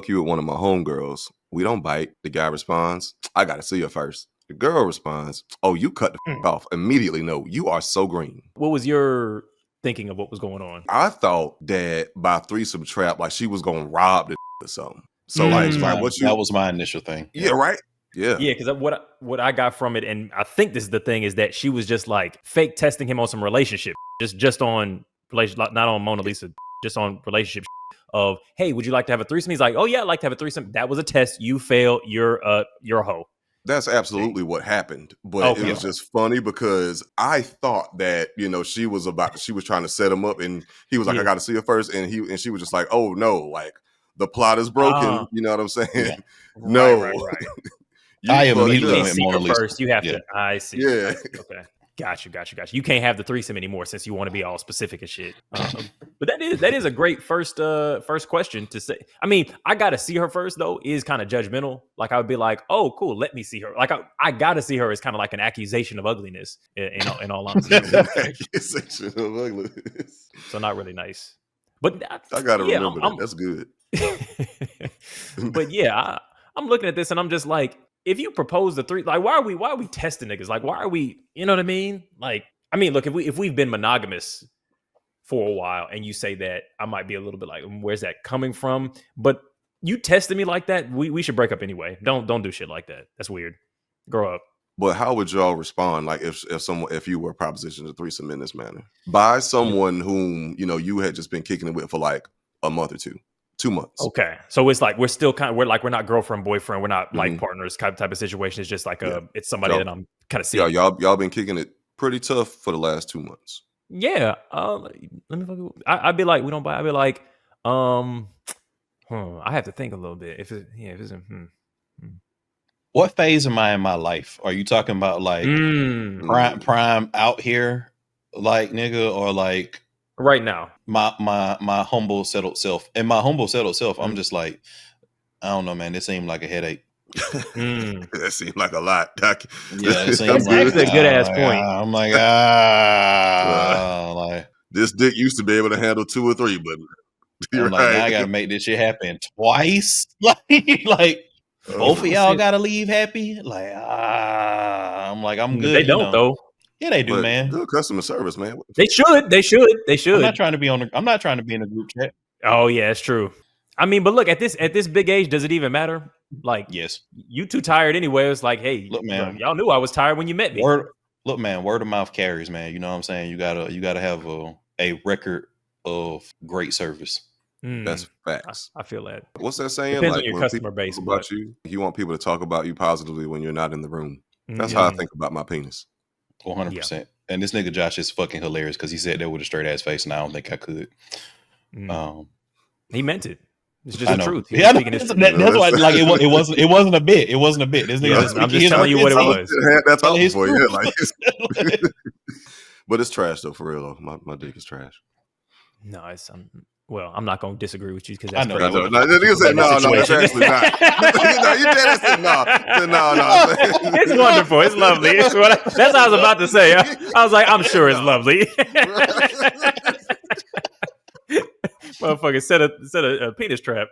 fuck you with one of my homegirls. We don't bite. The guy responds, I gotta see her first. The girl responds, oh, you cut the off. Immediately, no, you are so green. What was your thinking of what was going on? I thought that by threesome trap, like she was gonna rob the or something. So that was my initial thing. Yeah, right. Yeah, because what I got from it, and I think this is the thing, is that she was just like fake testing him on some relationship, just on relationship, not on Mona Lisa, just on relationship of, hey, would you like to have a threesome? He's like, oh yeah, I'd like to have a threesome. That was a test. You failed. You're a hoe. That's absolutely what happened. But it was just funny because I thought that, she was trying to set him up, and he was like, I got to see her first. And she was just like, oh no, like the plot is broken. You know what I'm saying? Yeah. No. Right. I immediately went Mona Lisa first. You have to. I see. Yeah. Okay. Got you. You can't have the threesome anymore since you want to be all specific and shit. But that is a great first question to say. I mean, I gotta see her first though is kind of judgmental. Like I would be like, oh, cool, let me see her. Like I gotta see her is kind of like an accusation of ugliness. In all honesty, accusation of ugliness. So not really nice. But I gotta remember that. That's good. But yeah, I'm looking at this and I'm just like, if you propose the three, like, why are we testing niggas? Like, why are we, you know what I mean? Like, I mean, look, if we've been monogamous for a while and you say that, I might be a little bit like, where's that coming from? But you tested me like that, we should break up anyway. Don't do shit like that. That's weird. Grow up. But how would y'all respond? Like if you were propositioned a threesome in this manner by someone whom, you had just been kicking it with for like a month or 2 months. Okay. So it's like, we're still we're not girlfriend, boyfriend. We're not like partners type of situation. It's just like it's somebody that I'm kind of seeing. Yeah. Y'all been kicking it pretty tough for the last 2 months. Yeah. I'd be like, we don't buy. I'd be like, I have to think a little bit. If it's What phase am I in my life? Are you talking about like prime out here, like nigga, or like right now? My humble settled self. And my humble settled self, I'm just like, I don't know, man. This seemed like a headache. That seemed like a lot. Yeah, it seems that's actually a good ass point. I'm like, like this dick used to be able to handle 2 or 3, but you're like, now I gotta make this shit happen twice. like both of y'all gotta leave happy. Like, I'm like, I'm good. They don't though. Yeah, they do, man. Good customer service, man. They should. I'm not trying to be in a group chat. Oh yeah, it's true. I mean, but look, at this big age, does it even matter? Like, yes, you too tired anyway. It's like, hey, look, man, y'all knew I was tired when you met me. Word of mouth carries, man. You know what I'm saying? You gotta have a record of great service. That's facts. I feel that. What's that saying? Depends like on your customer base about you want people to talk about you positively when you're not in the room. That's how I think about my penis. 100%. And this nigga Josh is fucking hilarious because he said that with a straight ass face, and I don't think I could. He meant it. It's just the truth. Yeah, that's why. Like it wasn't a bit. It wasn't a bit. This nigga I'm just telling you what it was. That's all for you. Like, but it's trash though, for real though. My dick is trash. No, it's well, I'm not going to disagree with you because that's no. You said no, it's actually not. You said no. It's wonderful. It's lovely. That's what I was about to say. I was like, I'm sure it's lovely. Motherfucker set a penis trap.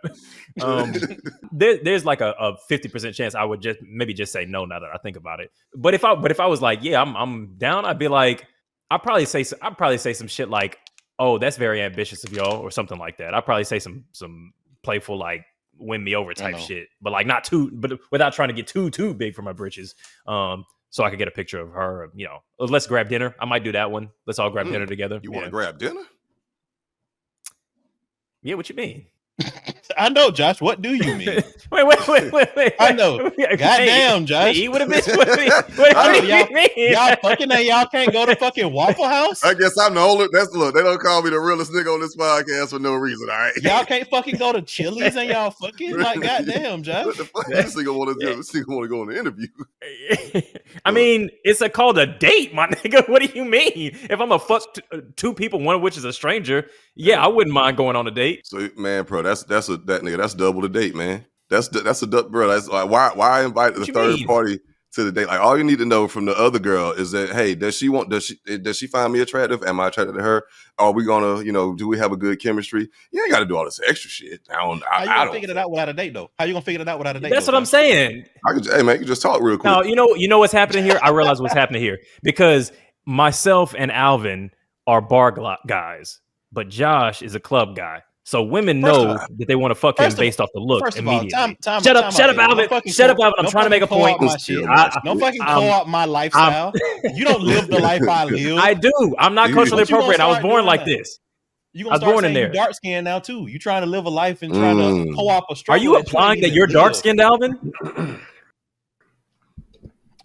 There's like a 50% chance I would just say no now that I think about it. But if I was like, yeah, I'm down, I'd be like, I'd probably say some shit like, oh, that's very ambitious of y'all, or something like that. I'd probably say some playful, like, win me over type shit, but like not too, but without trying to get too big for my britches. So I could get a picture of her. Let's grab dinner. I might do that one. Let's all grab dinner together. You want to grab dinner? Yeah, what you mean? I know, Josh. What do you mean? Wait. I know. Goddamn, Josh. Eat with a bitch. What do you mean? Y'all fucking and y'all can't go to fucking Waffle House? I guess I'm the only. Look. They don't call me the realest nigga on this podcast for no reason. All right. Y'all can't fucking go to Chili's and y'all fucking like, goddamn, Josh. What the fuck? This nigga want to do? This nigga want to go on the interview. I mean, it's called a date, my nigga. What do you mean? If I'm a fuck two people, one of which is a stranger, yeah, I wouldn't mind going on a date. So, man, bro, that nigga. That's double the date, man. That's a bro. That's like why invite the third party to the date. Like all you need to know from the other girl is that, hey, does she find me attractive? Am I attracted to her? Are we gonna, do we have a good chemistry? You ain't got to do all this extra shit. How you gonna figure it out without a date though? How you gonna figure it out without a date? That's what I'm saying. Hey man, you just talk real quick. Now you know what's happening here. I realize what's happening here because myself and Alvin are bar guys, but Josh is a club guy. So women know that they want to fuck him based off the look immediately. Shut up, Alvin. Shut up, Alvin. I'm trying to make a point. Don't fucking co-opt my lifestyle. You don't live the life I live. I do. I'm not culturally appropriate. I was born like this. You gonna start saying you're dark skinned now too. You trying to live a life and trying to co-op a struggle. Are you implying that you're dark skinned, Alvin?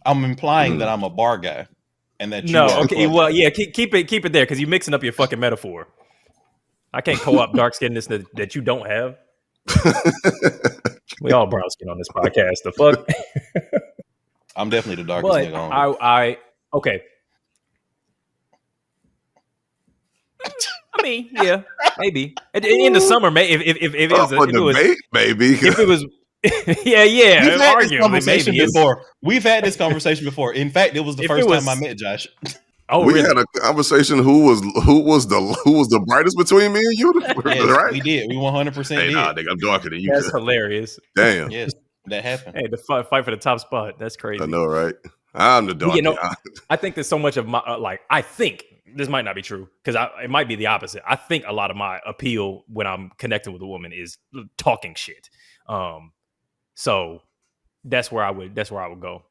I'm implying that I'm a bar guy, and that well, yeah, keep it there because you're mixing up your fucking metaphor. I can't co-op dark skinnedness that you don't have. We all brown skin on this podcast. The fuck. I'm definitely the darkest nigga on. Okay. I mean, yeah, maybe in the summer, if it was maybe if it was. Yeah. We've had this conversation before. We've had this conversation before. In fact, it was the first time I met Josh. Oh, we had a conversation. Who was the brightest between me and you? Yes, right? We did. We 100% did. Nah, nigga, I'm darker than you. That's hilarious. Damn. Yes, that happened. Hey, the fight for the top spot. That's crazy. I know, right? I'm the dark. I think there's so much of my I think this might not be true because it might be the opposite. I think a lot of my appeal when I'm connecting with a woman is talking shit. So that's where I would go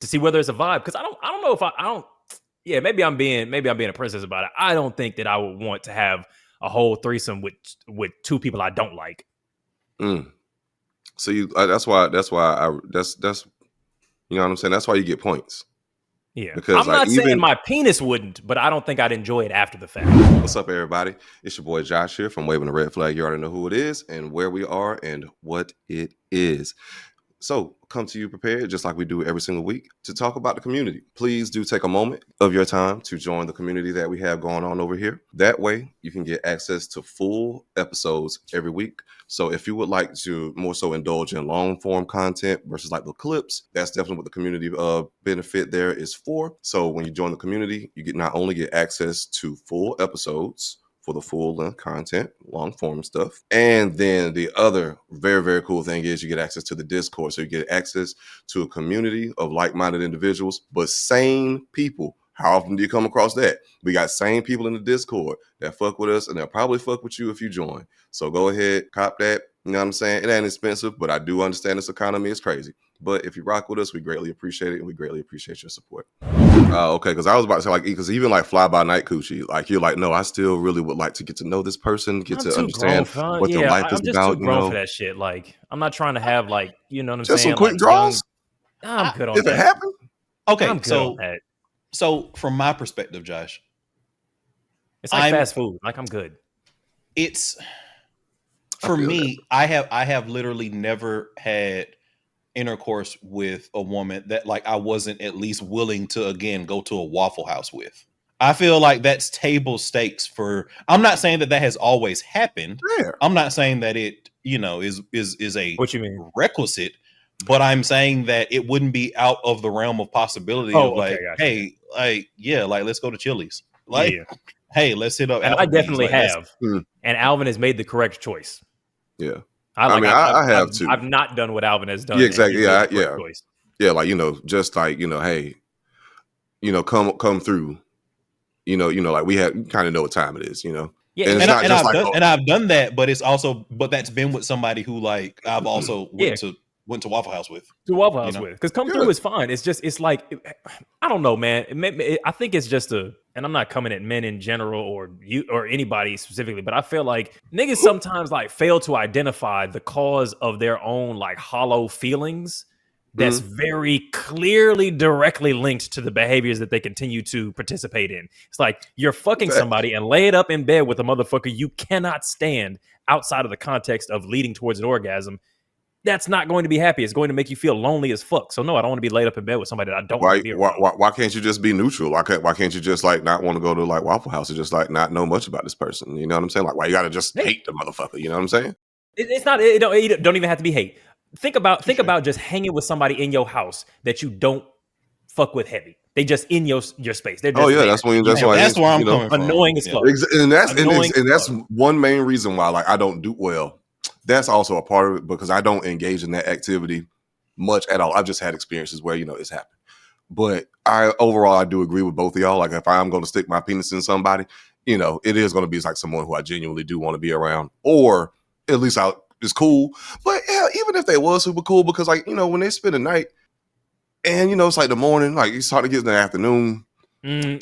to see whether it's a vibe because I don't know if I don't. Yeah, maybe I'm being a princess about it. I don't think that I would want to have a whole threesome with two people I don't like. So that's why you know what I'm saying. That's why you get points. Yeah, because I'm not saying my penis wouldn't, but I don't think I'd enjoy it after the fact. What's up, everybody? It's your boy Josh here from Waving the Red Flag. You already know who it is and where we are and what it is. So come to you prepared, just like we do every single week, to talk about the community. Please do take a moment of your time to join the community that we have going on over here. That way, you can get access to full episodes every week. So if you would like to more so indulge in long form content versus like the clips, that's definitely what the community benefit there is for. So when you join the community, you not only get access to full episodes for the full length content, long form stuff. And then the other very, very cool thing is you get access to the Discord. So you get access to a community of like-minded individuals, but sane people. How often do you come across that? We got sane people in the Discord that fuck with us, and they'll probably fuck with you if you join. So go ahead, cop that. You know what I'm saying? It ain't expensive, but I do understand this economy is crazy. But if you rock with us, we greatly appreciate it, and we greatly appreciate your support. Okay, because I was about to say, like, because even like fly by night coochie, like you're like, no, I still really would like to get to know this person, get to understand what their life is about. I'm too grown for that shit. Like, I'm not trying to have like, you know what I'm saying? Just some quick draws. I'm good on that. If it happened, okay. So from my perspective, Josh, it's like fast food. Like I'm good. It's for me. I have literally never had intercourse with a woman that like I wasn't at least willing to again go to a Waffle House with. I feel like that's table stakes for. I'm not saying that has always happened. Rare. I'm not saying that it is a what you mean requisite, but I'm saying that it wouldn't be out of the realm of possibility of like, hey, like let's go to Chili's. Like, hey, let's hit up. And I definitely have. And Alvin has made the correct choice. Yeah. I have too. I've not done what Alvin has done. Yeah, exactly. Yeah. Yeah, like, just like, hey, come through. Like we kind of know what time it is, Yeah, and I've done that, but that's been with somebody who like I've also went to Waffle House with. Because come through is fine. It's like I don't know, man. I think it's just and I'm not coming at men in general or you or anybody specifically, but I feel like niggas sometimes like fail to identify the cause of their own like hollow feelings that's very clearly directly linked to the behaviors that they continue to participate in. It's like you're fucking somebody and lay it up in bed with a motherfucker you cannot stand outside of the context of leading towards an orgasm. That's not going to be happy. It's going to make you feel lonely as fuck. So no, I don't want to be laid up in bed with somebody that I don't want to be around. Why can't you just be neutral? Why can't you just like not want to go to like Waffle House and just like not know much about this person? You know what I'm saying? Like why you gotta just hate the motherfucker? You know what I'm saying? It's not. It don't even have to be hate. Think about just hanging with somebody in your house that you don't fuck with heavy. They just in your space. They're just that's why that's where I'm coming from. Annoying as fuck. And that's one main reason why like I don't do well. That's also a part of it because I don't engage in that activity much at all. I've just had experiences where it's happened. But I do agree with both of y'all. Like if I'm going to stick my penis in somebody, it is going to be like someone who I genuinely do want to be around, or at least it's cool. But yeah, even if they was super cool, because like when they spend the night, and it's like the morning, like you start to get in the afternoon. You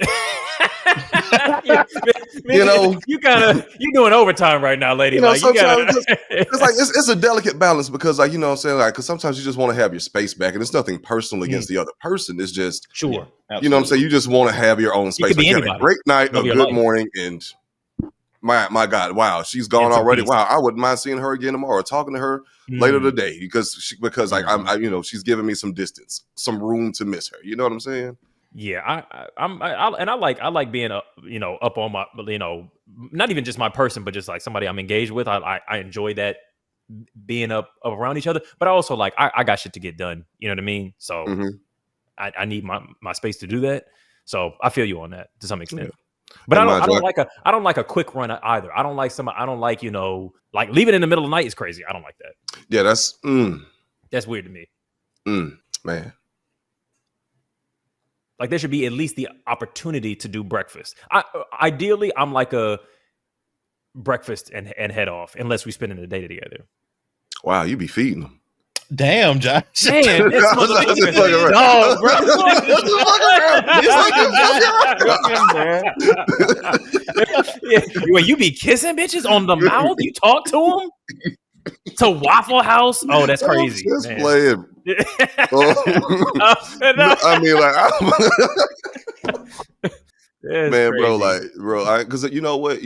doing overtime right now, lady. Sometimes it's like it's a delicate balance because like I'm saying, like because sometimes you just want to have your space back, and it's nothing personal against the other person. It's just sure, what I'm saying. You just want to have your own space. Like, you had a great night, a good morning, and my God, wow, she's gone already. Wow, I wouldn't mind seeing her again tomorrow, or talking to her later today because like I'm she's giving me some distance, some room to miss her. You know what I'm saying? Yeah, I like being up on my not even just my person, but just like somebody I'm engaged with. I enjoy that being up around each other, but I also like I got shit to get done. You know what I mean? So I need my space to do that. So I feel you on that to some extent. Yeah. But I don't like a quick run either. I don't like like leaving in the middle of the night is crazy. I don't like that. Yeah, that's weird to me. Man. Like there should be at least the opportunity to do breakfast. Ideally, I'm like a breakfast and head off, unless we spend the day together. Wow, you be feeding them. Damn, Josh. Man, this motherfucker. No, bro. When you be kissing bitches on the mouth, you talk to them? To Waffle House? Oh, that's crazy. I'm just playing. I mean, like, man, crazy. Because you know what?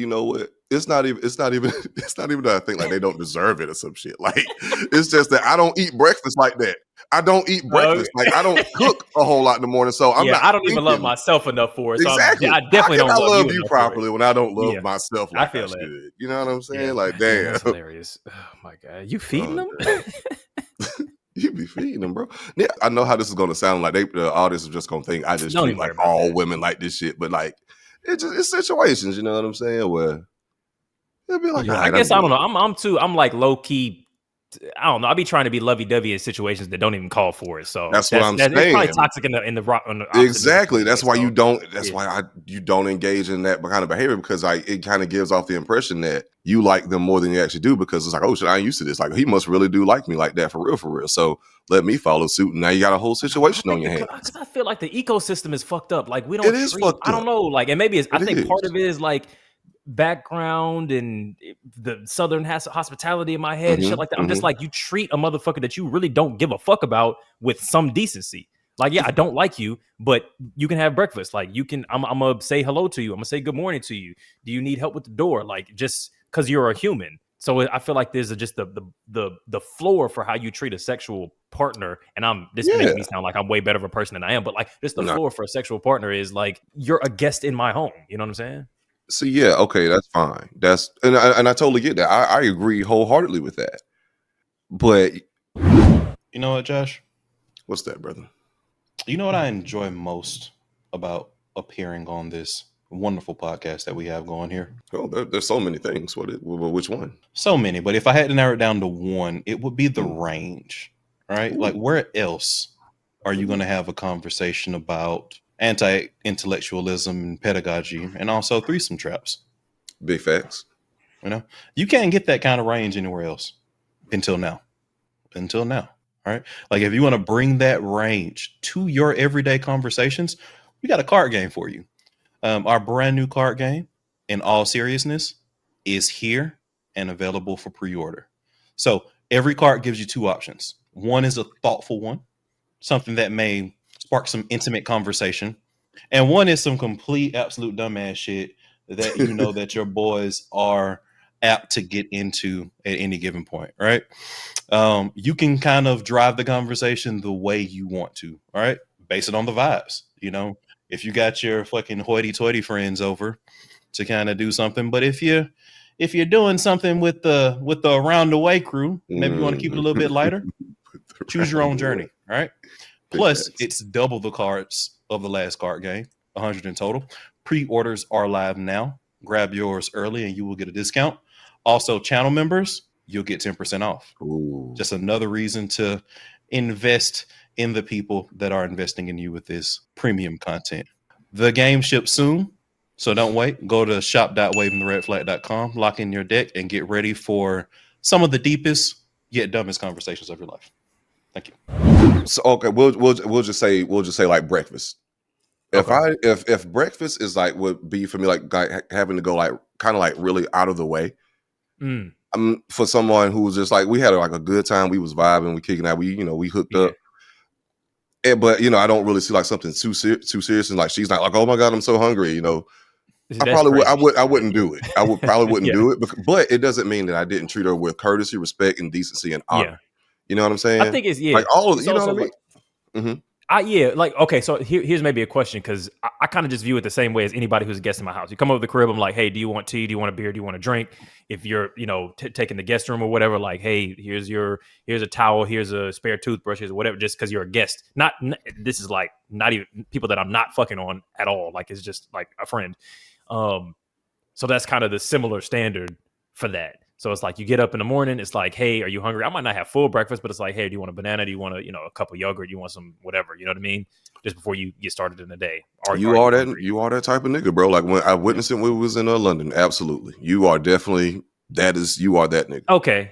It's not even that I think like they don't deserve it or some shit. Like, it's just that I don't eat breakfast like that. I don't eat breakfast. Like, I don't cook a whole lot in the morning. So I don't even love myself enough for it. So exactly. I definitely don't love you properly when I don't love myself like I should. That. You know what I'm saying? Yeah. Like, damn. That's hilarious. Oh my God. You feeding them? You be feeding them, bro. Yeah, I know how this is gonna sound. Like the audience is just gonna think I just treat like all women like this shit. But like it's situations, you know what I'm saying? Where it'll be like, I guess I don't know. I'm like low key. I don't know. I be trying to be lovey dovey in situations that don't even call for it. So that's what I'm saying. It's probably toxic in the exactly. That's why you don't. That's why you don't engage in that kind of behavior because it kind of gives off the impression that you like them more than you actually do because it's like, oh shit, I ain't used to this. Like he must really do like me like that for real. So let me follow suit. And now you got a whole situation on your hands. Because I feel like the ecosystem is fucked up. Like we don't. It is fucked up. I don't know. Like and maybe I think part of it is like background and the Southern hospitality in my head and shit like that. I'm just like, you treat a motherfucker that you really don't give a fuck about with some decency. Like, yeah, I don't like you, but you can have breakfast. Like you can, I'm gonna say hello to you. I'm gonna say good morning to you. Do you need help with the door? Like just because you're a human. So I feel like there's just the floor for how you treat a sexual partner. And this makes me sound like I'm way better of a person than I am, but like just the floor for a sexual partner is like, you're a guest in my home. You know what I'm saying? So yeah, okay, that's fine. And I totally get that. I agree wholeheartedly with that. But you know what, Josh? What's that, brother? You know what I enjoy most about appearing on this wonderful podcast that we have going here? Oh, there's so many things. Which one? So many, but if I had to narrow it down to one, it would be the range. Right? Ooh. Like where else are you going to have a conversation about anti-intellectualism and pedagogy and also threesome traps? Big facts. You can't get that kind of range anywhere else until now. All right. Like if you want to bring that range to your everyday conversations, we got a card game for you. Our brand new card game, in all seriousness, is here and available for pre-order. So every card gives you two options. One is a thoughtful one, something that may spark some intimate conversation. And one is some complete, absolute dumbass shit that you know that your boys are apt to get into at any given point, right? You can kind of drive the conversation the way you want to, all right? Base it on the vibes, if you got your fucking hoity-toity friends over to kind of do something. But if you're doing something with the around the way crew, maybe you want to keep it a little bit lighter, choose your own journey, all right? Plus, it's double the cards of the last card game, 100 in total. Pre-orders are live now. Grab yours early and you will get a discount. Also, channel members, you'll get 10% off. Ooh. Just another reason to invest in the people that are investing in you with this premium content. The game ships soon, so don't wait. Go to shop.wavingtheredflag.com, lock in your deck, and get ready for some of the deepest yet dumbest conversations of your life. Thank you. So okay, we'll just say like breakfast. If breakfast is like would be for me like having to go like kind of like really out of the way. For someone who was just like we had like a good time, we was vibing, we kicking out, we hooked up. But I don't really see like something too serious, and like she's not like, oh my god, I'm so hungry. I probably would. I wouldn't do it. I would probably wouldn't do it. But it doesn't mean that I didn't treat her with courtesy, respect, and decency and honor. You know what I'm saying? I think it's like all of you know what I mean. Like okay, so here's maybe a question because I kind of just view it the same way as anybody who's a guest in my house. You come over to the crib, I'm like, hey, do you want tea? Do you want a beer? Do you want a drink? If you're taking the guest room or whatever, like, hey, here's a towel, here's a spare toothbrush, here's whatever. Just because you're a guest, this is like not even people that I'm not fucking on at all. Like it's just like a friend. So that's kind of the similar standard for that. So it's like you get up in the morning, it's like, hey, are you hungry? I might not have full breakfast, but it's like, hey, do you want a banana? Do you want a cup of yogurt? Do you want some whatever? You know what I mean? Just before you get started in the day. You are that type of nigga, bro. Like when I witnessed it when we was in London, absolutely. You are definitely you are that nigga. Okay.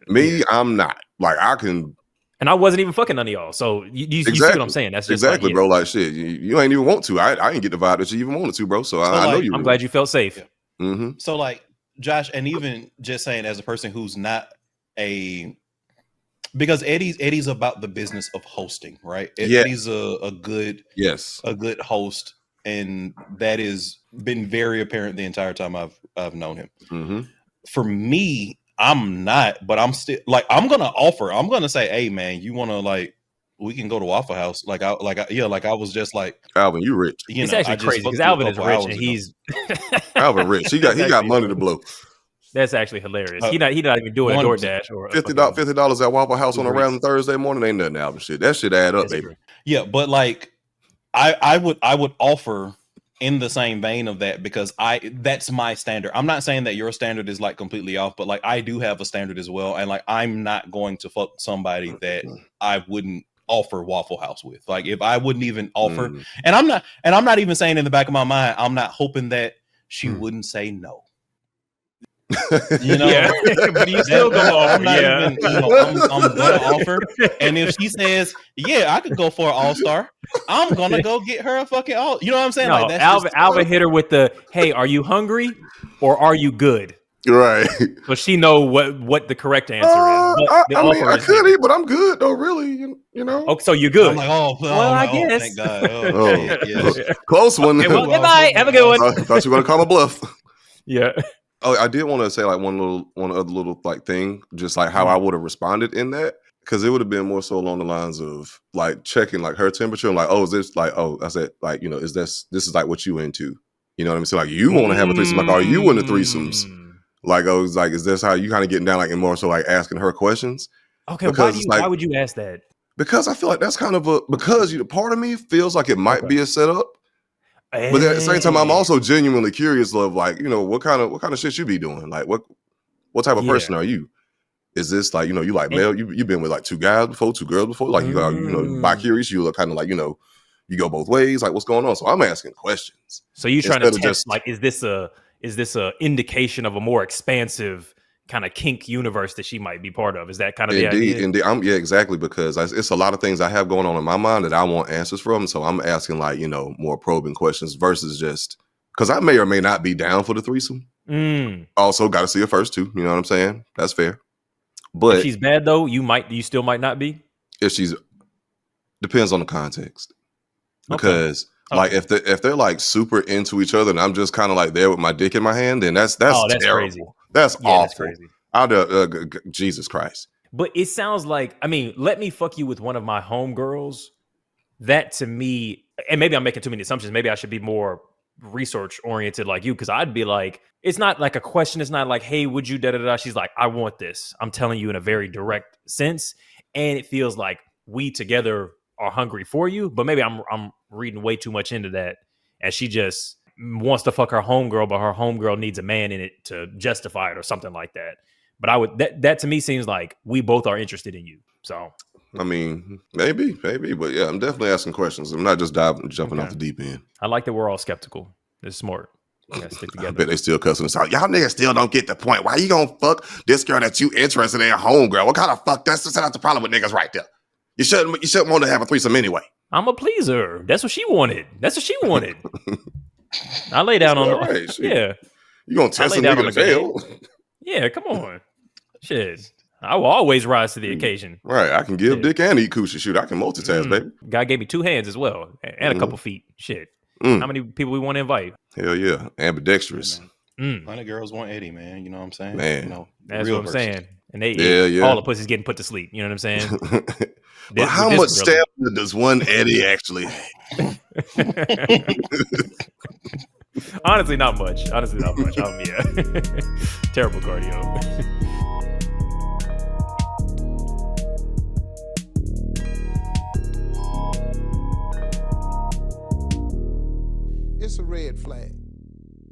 Me, I'm not. Like I can. And I wasn't even fucking none of y'all. So you see what I'm saying? That's just exactly, bro. Like shit, you ain't even want to. I didn't get the vibe that you even wanted to, bro. So I know you. I'm glad you felt safe. Yeah. Mm-hmm. So like Josh, and even just saying as a person who's not because Eddie's about the business of hosting, right? Eddie's a good host, and that has been very apparent the entire time I've known him. Mm-hmm. For me, I'm not, but I'm still like I'm gonna offer. I'm gonna say, hey man, you wanna like we can go to Waffle House. I was just like Alvin, you rich. It's actually crazy because Alvin is rich and he's Alvin rich. He got money to blow. That's actually hilarious. He not even doing a DoorDash or $50 at Waffle House on a random Thursday morning ain't nothing, Alvin. Shit, that shit add up, baby. True. Yeah, but like I would offer in the same vein of that because that's my standard. I'm not saying that your standard is like completely off, but like I do have a standard as well, and like I'm not going to fuck somebody that I wouldn't offer Waffle House with. Like if I wouldn't even offer, and I'm not even saying in the back of my mind, I'm not hoping that she wouldn't say no. But you still gonna offer. I'm gonna offer, and if she says, "Yeah, I could go for an all-star," I'm gonna go get her a fucking all. You know what I'm saying? No, like that's Alvin hit her with the, "Hey, are you hungry or are you good?" Right. So she know what the correct answer is. I could eat, but I'm good though. Really, you know. Oh, so you're good. I'm like, I guess. Thank God. Yes. Close one. Okay, well, goodbye. Have a good one. I thought you were gonna call a bluff. Yeah. Oh, I did want to say like one other little like thing, just like how I would have responded in that, because it would have been more so along the lines of like checking like her temperature and like, oh, is this like, oh, I said like, is this is like what you into? You know what I'm saying? Like you want to have a threesome? Like, are you into threesomes? Like, oh, it's like, is this how you kind of getting down? Like, and more so like asking her questions. Okay, why would you ask that? Because I feel like that's kind of part of me feels like it might be a setup. But at the same time, I'm also genuinely curious of like, what kind of shit you be doing? Like what type of person are you? Is this like, you like male, you've been with like two guys before, two girls before, like you are, bi-curious, you look kind of like, you go both ways, like what's going on? So I'm asking questions. So you trying to test like, is this a indication of a more expansive kind of kink universe that she might be part of? Is that kind of the idea? Indeed. Exactly, because it's a lot of things I have going on in my mind that I want answers from. So I'm asking like, more probing questions versus just because I may or may not be down for the threesome. Also, got to see her first too. You know what I'm saying? That's fair. But if she's bad though, you still might not be. If she's depends on the context, because. Like if they're like super into each other and I'm just kind of like there with my dick in my hand, then that's terrible. Crazy. That's awful. That's crazy. Jesus Christ. But it sounds like, let me fuck you with one of my homegirls. That to me, and maybe I'm making too many assumptions. Maybe I should be more research oriented like you, because I'd be like, it's not like a question. It's not like, hey, would you da-da-da? She's like, I want this. I'm telling you in a very direct sense. And it feels like we together are hungry for you. But maybe I'm reading way too much into that, and she just wants to fuck her homegirl, but her homegirl needs a man in it to justify it or something like that. But I would that to me seems like we both are interested in you. So I mean, maybe, but yeah, I'm definitely asking questions. I'm not just jumping off the deep end. I like that we're all skeptical. It's smart. We gotta stick together. I bet they still cussing us out. Y'all niggas still don't get the point. Why you gonna fuck this girl that you interested in, homegirl? What kind of fuck? That's the problem with niggas right there. You shouldn't want to have a threesome anyway. I'm a pleaser. That's what she wanted. I lay down on right, yeah. You gonna test a nigga to fail? Yeah, come on. Shit. I will always rise to the occasion. Right. I can give dick and eat coochie. Shoot, I can multitask, baby. God gave me 2 hands as well. And a couple feet. Shit. How many people we want to invite? Hell yeah. Ambidextrous. 100 girls want Eddie, man. You know what I'm saying? Man. You know, that's what I'm saying. And all the pussies getting put to sleep. You know what I'm saying? But how much stamina does one Eddie actually have? Honestly, not much. Yeah. Terrible cardio. It's a red flag.